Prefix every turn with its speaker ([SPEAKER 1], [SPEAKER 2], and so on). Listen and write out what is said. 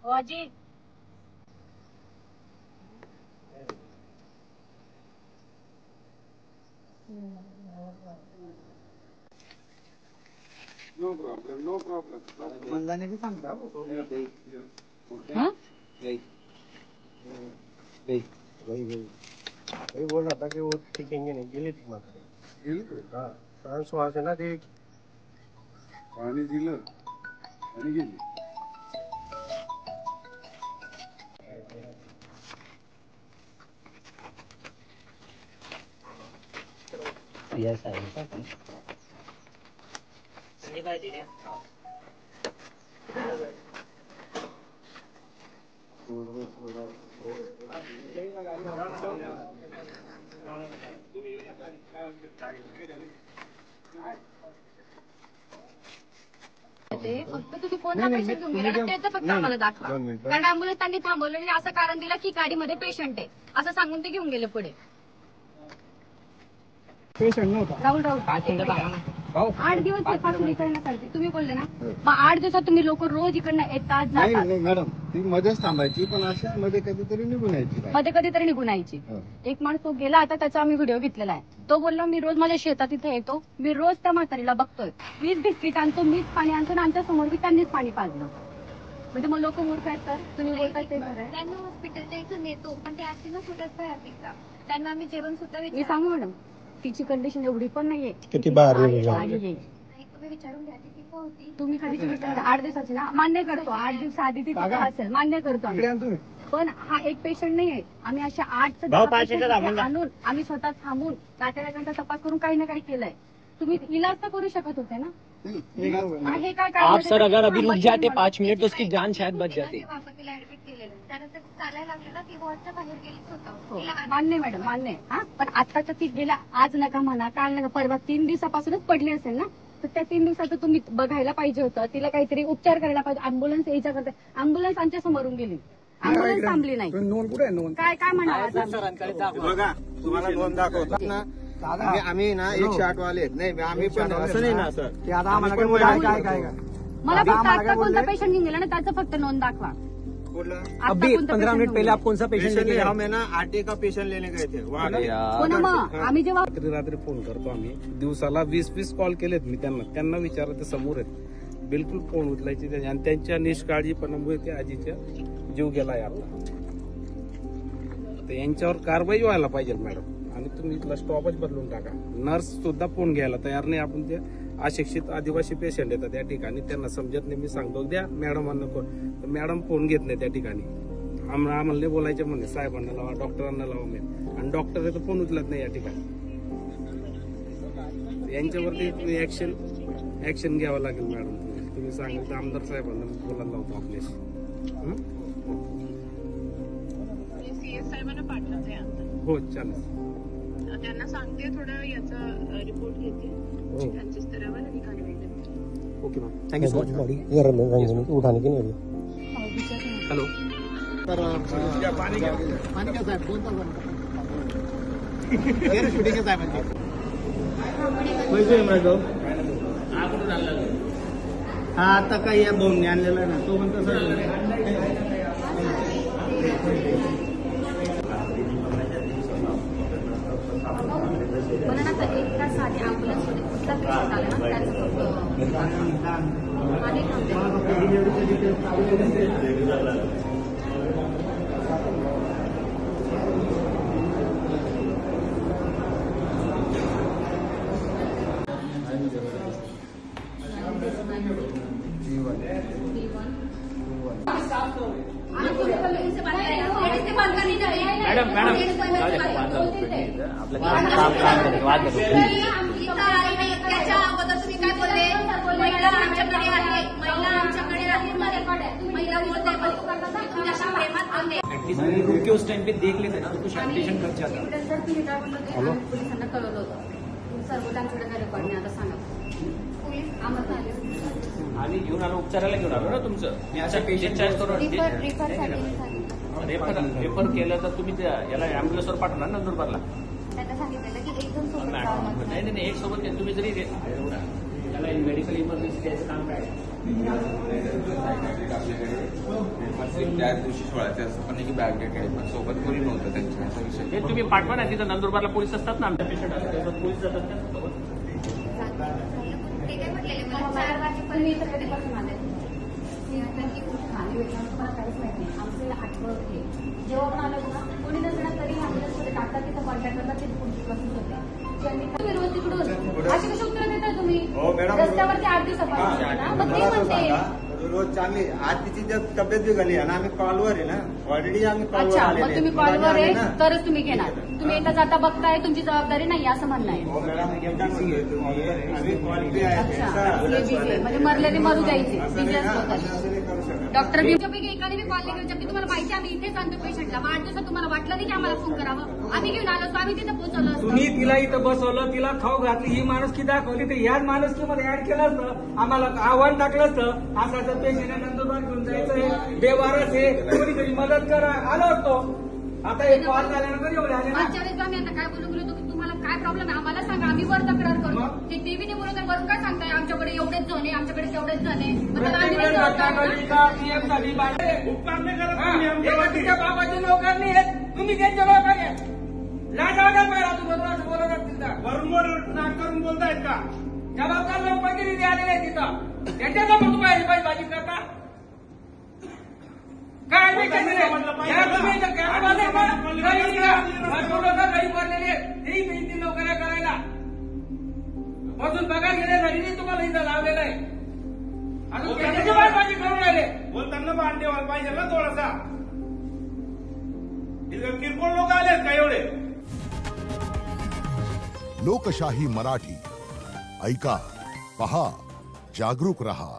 [SPEAKER 1] आजी
[SPEAKER 2] no problem no problem
[SPEAKER 3] मंदाने भी सांगता
[SPEAKER 4] वही बोल रहा था कि वो टिकेंगे नहीं, गिले ठीक मार हाँ फ्रांस वहां से ना देख
[SPEAKER 2] पाणी दिलं आणि गेली
[SPEAKER 3] यस आहे
[SPEAKER 1] फक्त तुम्ही कोणता पेशंट घेऊन गेला ना त्याचं फक्त आम्हाला दाखवा. कारण अँब्युलन्स त्यांनी थांबवलं आणि असं कारण दिलं की गाडीमध्ये पेशंट आहे असं सांगून ते घेऊन गेले पुढे.
[SPEAKER 4] पेशंट नव्हता
[SPEAKER 1] राहुल 8 दिवस पासून इकडनं चालते तुम्ही बोलले ना मग 8 दिवसात तुम्ही लोक रोज इकडनं येतात जातात.
[SPEAKER 2] नाही मॅडम ती मध्येच थांबायची पण अशीच मध्ये कधीतरी निघून यायची
[SPEAKER 1] मध्ये कधीतरी निघून यायची. एक माणूस तो गेला आता त्याचा आम्ही व्हिडिओ घेतलेला आहे. तो बोलला मी रोज माझ्या शेतात इथे येतो मी रोज त्या म्हातारीला बघतोय मीच बिस्किट आणतो मीच पाणी आणतो आणि आमच्या समोर मी त्यांनीच पाणी पाजलं. म्हणजे मग लोक मूर्ख आहेत तर तुम्ही बोलताय ते बरं आहे.
[SPEAKER 5] त्यांना हॉस्पिटलच्या इथून नेतो पण ते असतील ना सुटत बाहेर निघतात त्यांना आम्ही जेवण सुद्धा
[SPEAKER 1] मी सांगू मॅडम तिची कंडिशन एवढी पण नाहीये
[SPEAKER 4] किती बाहेर
[SPEAKER 5] तुम्ही विचारून घ्या ती होती
[SPEAKER 1] तुम्ही कधीची विचार 8 दिवसाची ना मान्य करतो 8 दिवस आधी ती असेल मान्य करतो पण हा एक पेशंट नाहीये. आम्ही अशा 8 आणून आम्ही स्वतः थांबून नातेवाईकांचा तपास करून काही ना काही केलंय. तुम्ही इलाज तर करू शकत होते ना. हे काय
[SPEAKER 3] आप सर अगर अभी रुक जाते 5 मिनट तो उसकी जान शायद बच जाती.
[SPEAKER 5] तिला ऍडमिट केलेलं त्यानंतर चालायला लागलं ना ती वॉर्डच्या बाहेर गेलीच होतं.
[SPEAKER 1] मान्य मॅडम मान्य हा पण आताच्या ती गेल्या आज नका म्हणा काल नका परवा 3 दिवसापासूनच पडली असेल ना तर त्या 3 दिवसात तुम्ही बघायला पाहिजे होतं. तिला काहीतरी उपचार करायला पाहिजे. अँब्युलन्स यायच्या करता अँब्युलन्स आमच्या समोरून गेली अँब्युलन्स थांबली नाही.
[SPEAKER 4] नोंद कुठे आहे नोंद
[SPEAKER 1] काय काय म्हणावं
[SPEAKER 2] बघा तुम्हाला नोंद दाखवतात ना आम्ही ना 108 वाले नाही आम्ही पण असं नाही ना सर
[SPEAKER 1] मला फक्त आता कोणता पेशंट घेऊन गेला ना त्याचं फक्त नोंद दाखवा.
[SPEAKER 3] अभी 15 मिनट पहले आप कौन सा पेशेंट लेके गए?
[SPEAKER 2] हमें ना 8 का पेशंट लेने गए थे
[SPEAKER 1] हो ना मग आम्ही जेव्हा
[SPEAKER 4] रात्री फोन करतो आम्ही दिवसाला 20 कॉल केलेत मी त्यांना विचारलं ते समोर आहेत बिलकुल फोन उचलायचे आणि त्यांच्या निष्काळजीपणामुळे त्या आजीच्या जीव गेलाय आता. तर यांच्यावर कारवाई व्हायला पाहिजे मॅडम आणि तुम्ही इथला स्टॉपच बदलून टाका. नर्स सुद्धा फोन घ्यायला तयार नाही. आपण ते अशिक्षित आदिवासी पेशंट येतात त्या ठिकाणी त्यांना समजत नाही. मी सांगतो द्या मॅडमांना फोन तर मॅडम फोन घेत नाही त्या ठिकाणी. आम्हाला नाही बोलायचे म्हणे साहेबांना लावा डॉक्टरांना लावा मी आणि डॉक्टर तर फोन उचलत नाही या ठिकाणी. यांच्यावरती ऍक्शन घ्यावं लागेल मॅडम. तुम्ही सांगितलं आमदार साहेबांना बोलायला लावतो आपल्याशी.
[SPEAKER 6] साहेबांना पाठवते
[SPEAKER 4] हो चालेल
[SPEAKER 6] त्यांना सांगते थोडं याचा रिपोर्ट घेते त्यांच्या स्तरावर आणि कारवाई करते.
[SPEAKER 4] Okay ma'am thank you so much.
[SPEAKER 3] उठाने की नहीं
[SPEAKER 4] हॅलो
[SPEAKER 2] तर पाणी घ्या साहेब कोणता शूटिंग साहेब
[SPEAKER 3] हा आता काही या बोंबने आणलेला ना तो पण तसं
[SPEAKER 1] मला ना एक तास आधी अँब्युलन्स मध्ये कुठला पेशंट आला ना त्याचं
[SPEAKER 5] त्याच्या अगोदर तुम्ही काय बोलले महिला आमच्याकडे आहे महिला आमच्याकडे आहे महिला बोलते प्रेमात बोलते
[SPEAKER 3] रुक के उस टाइम पे देख लेते ना तो शायद पेशेंट बच जाता.
[SPEAKER 1] पोलिसांना कळवलं होतं सर्व त्यांच्याकडे रेकॉर्ड नाही आता सांगा पोलीस आम्हाला
[SPEAKER 3] आणि घेऊन आलो उपचाराला घेऊन आलो ना तुमचं मी अशा पेशंट चार्ज करून रेफर केलं तर तुम्ही याला अँब्युलन्सवर पाठवणार नंदुरबारला.
[SPEAKER 5] त्यांना सांगितलं की एकदम सोबत
[SPEAKER 3] नाही एक सोबत तुम्ही जरी याला मेडिकल इमर्जन्सी द्यायचं काम काय
[SPEAKER 7] त्या दिवशी 16चे असं पण की बॅग घेतली पण सोबत कोणी नव्हतं त्यांच्या असा विषय.
[SPEAKER 3] हे तुम्ही पाठवा ना, तिथं नंदुरबारला पोलीस असतात ना, आमच्या पेशंट असतात पोलीस जातात का सोबत?
[SPEAKER 5] ते काय म्हटलेले मला 4 वाजेपर्यंत
[SPEAKER 1] पण मी इथं कधीपासून आले खाली भेटणार तुम्हाला काहीच माहिती नाही. आमचं आठवण हे जेव्हा पण आलं ना कोणी नसणार तरी आम्ही होते टाकतात तिथं कॉन्टॅक्ट करतात तिथे पुढची पासून होते तुम्ही रोज तिकडून अशी कशी उत्तर देताय तुम्ही?
[SPEAKER 2] हो, मॅडम.
[SPEAKER 1] रस्त्यावरती 8 दिवसापासून ना मग ते
[SPEAKER 2] मला असं
[SPEAKER 1] म्हणते
[SPEAKER 2] सांगा, रोज चांगली आज तिची जर तब्येत बिघडली आणि आम्ही कॉलवर आहे ना, ऑलरेडी आम्ही कॉलवर
[SPEAKER 1] अच्छा
[SPEAKER 2] आलेले
[SPEAKER 1] मग तुम्ही
[SPEAKER 2] आहे.
[SPEAKER 1] कॉलवर
[SPEAKER 2] आले
[SPEAKER 1] आहे
[SPEAKER 2] ना.
[SPEAKER 1] तरच तुम्ही घेणार. तुम्ही येता जाता बघताय तुमची जबाबदारी नाही असं म्हणणं आहे.
[SPEAKER 2] हो मॅडम, एकदा म्हणतोय तुम्ही, आम्ही कॉल बी आहे
[SPEAKER 1] अच्छा
[SPEAKER 2] त्यांचा.
[SPEAKER 1] ये बिझी म्हणजे मरलेले मरू द्यायचे
[SPEAKER 2] असं
[SPEAKER 1] बिझी
[SPEAKER 2] नाही ना,
[SPEAKER 1] असतो तर
[SPEAKER 2] असं नाही करू शकत.
[SPEAKER 1] डॉक्टर
[SPEAKER 5] तुमच्यापैकी एकाने मी कॉल केला जबकि तुम्हाला माहिती आम्ही इथेच आणतो पेशंटला. मग 8 दिवसात तुम्हाला वाटलं नाही की आम्हाला फोन करावं? आम्ही घेऊन आलो असतो, आम्ही तिथे पोहोचवलं असतो.
[SPEAKER 8] तुम्ही तिला इथं बसवलं, तिला खाऊ घातली, ही माणुसकी दाखवली, तर याच माणुसकीमध्ये ऍड केलं असतं, आम्हाला आव्हान टाकलं असतं. असाचं पेशंट नंदुरबार घेऊन जायचंय, बेवारस आहे, कोणीतरी मदत करा, आलो असतो. आता हे कॉल झाल्यानंतर एवढे आले ना.
[SPEAKER 5] मागच्या वेळेस आम्ही आता काय बोलून गेलो की तुम्हाला काय प्रॉब्लेम आहे आम्हाला सांगा, आम्ही वर तक्रार करतो. ते टीव्हीने बोलवतात, वरून काय सांगताय आमच्याकडे एवढेच जण आहे, आमच्याकडे तेवढेच जण आहे. मग त्याला आम्ही नाही
[SPEAKER 8] प्रत्येक
[SPEAKER 5] जबाबदार
[SPEAKER 8] घटना
[SPEAKER 5] ना?
[SPEAKER 8] घडली का PM झाली बाहेर. हे का तिच्या बाबाचे नोकर नाही आहेत, तुम्ही त्यांचे नोकर आहे. लाज वाटायला पाहिजे तू बरोबर असं बोलत तिथं
[SPEAKER 4] वरून नाक करून बोलतायत का?
[SPEAKER 8] जबाबदार लोक प्रतिनिधी आलेले आहेत तिथं, त्यांच्यासमोर तुम्ही बाजी करता काय नाही काही नाही. या तुम्ही इथं कॅमेरावाले का? घरी निघा. भरपूर लोकं घरी पडलेले आहेत, तेही मिळतील नोकऱ्या करायला. अजून पगार घेण्यासाठी नाही तुम्हाला इथं लावलेलं आहे. अजून त्यांची बाजी करून राहिले.
[SPEAKER 4] बोलताना भांडे व्हायला पाहिजे ना थोडासा. इथं किरकोळ लोक आलेत का एवढे?
[SPEAKER 9] लोकशाही मराठी ऐका, पहा, जागरूक रहा.